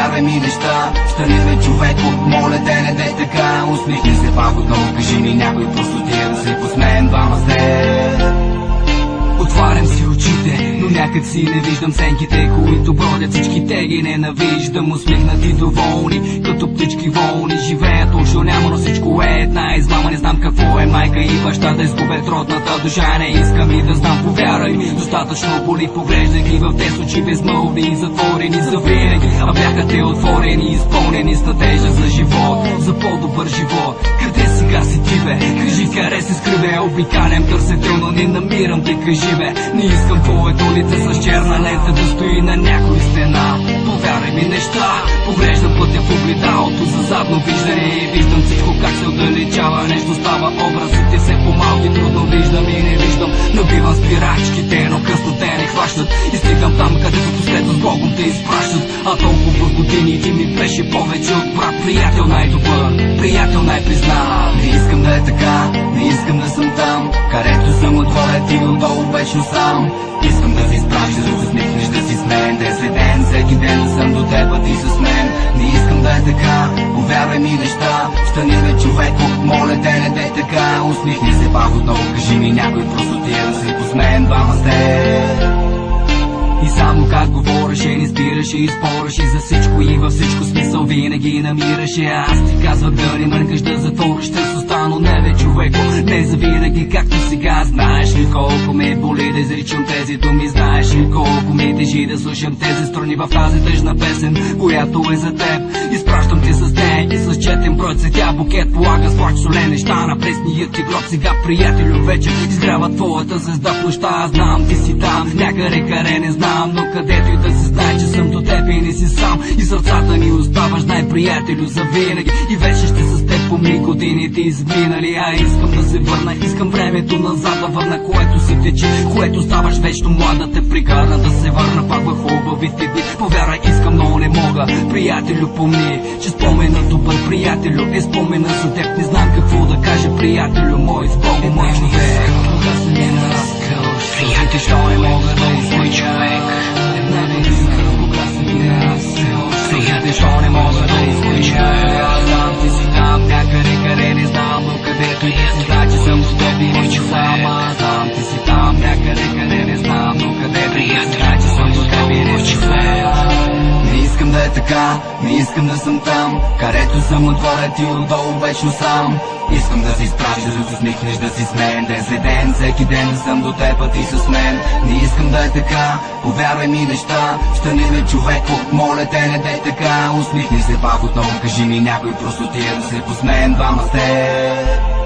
повярвай ми неща. Стани бе, човеко, моля те, не дей така. Усмихни се пак отново, кажи ми някой просто тия да се посмеем двама с теб. Отварям си очите, но някак си не виждам сенките, които бродят, всички те ги ненавиждам. Усмихнати доволни, като птички волни, живеят точно няма, но всичко е една измама. Не знам какво е майка и баща да изгубят родната душа. Не искам и да знам, повярвай ми, достатъчно боли, поглеждах ги в тези очи безмълвни и затворени за винаги, а бяха те отворени, изпълнени с надежда за живот, за по-добър живот. Къде сега си ти бе? Кажи, къде се скриве? Обикалям, търся те, но не намирам те, кажи бе. Не искам твоето лице с черна лента да стои на някой стена. Повярвай ми неща, поглеждам пътя в огледалото за задно виждане и виждам всичко как се отдалечава. Нещо става, образите все по-малки, трудно виждам и не виждам. Набивам спирачките, но късно те не хващат и стигам там, където след с Богом те изпращат. А толкова години ти ми беше повече от брат, приятел най-добър, приятел най-признат. Не искам да е така, не искам да съм там, където съм отворя ти отдолу вечно сам. Искам да се изправиш, да се усмихнеш, да си с мен, ден след ден, всеки ден да съм до теб, а ти с мен. Не искам да е така, повярвай ми неща. Стани бе, човеко, моля те, не дей така. Усмихни се пак отново, кажи ми някой просто тия да се посмеем двама с теб. И само как говореше, не спираше и спореше за всичко и във всичко смисъл винаги намираше. Аз ти казвах да не мъркаш, да затвориш търсостта, но не бе, човеко, не завинаги както сега. Знаеш ли колко ме боли да изричам тези думи? Знаеш ли колко ми тежи да слушам тези страни в тази тъжна песен, която е за теб? Изпращам ти с ден и с четен брой цветя, букет полага с плач солен неща на пресният ти гроб. Сега, приятелю, вече изгрява твоята звезда в нощта. Аз знам, ти си там, някъде къде не знам, но където и да се знае, че съм до теб и не си сам. И сърцата ми оставаш, знай, приятелю, завинаги. И вече ще с теб помни годините изминали. А искам да се върна, искам времето назад да върна, което си тече, което ставаш вечно млада, те прикарна да се върна пак в хубавите дни. Повярвай, искам, но не мога, приятелю, помни, че спомена добър, приятелю, е спомена за теб. Не знам какво да кажа, приятелю мой, с Богом, мой човек. Кога съм я нараскал, приятел, що не мога да измой човек. Приятел, що не мога да измой човек. Аз знам, ти си там, някъде къде не знам, но където и да си знае, че съм с теб и мой човек. Аз знам, ти си там, някъде къде не знам, но където и да си знае, че съм с теб и мой човек. Не искам да е така, не искам да съм там, където съм отворя ти отдолу вечно сам. Искам да се изправиш, да се усмихнеш, да си с мен, ден след ден, всеки ден да съм до теб, а ти с мен. Не искам да е така, повярвай ми неща. Стани бе, човеко, моля те, не дей така. Усмихни се пак отново, кажи ми някой просто тия да се посмеем двама с теб.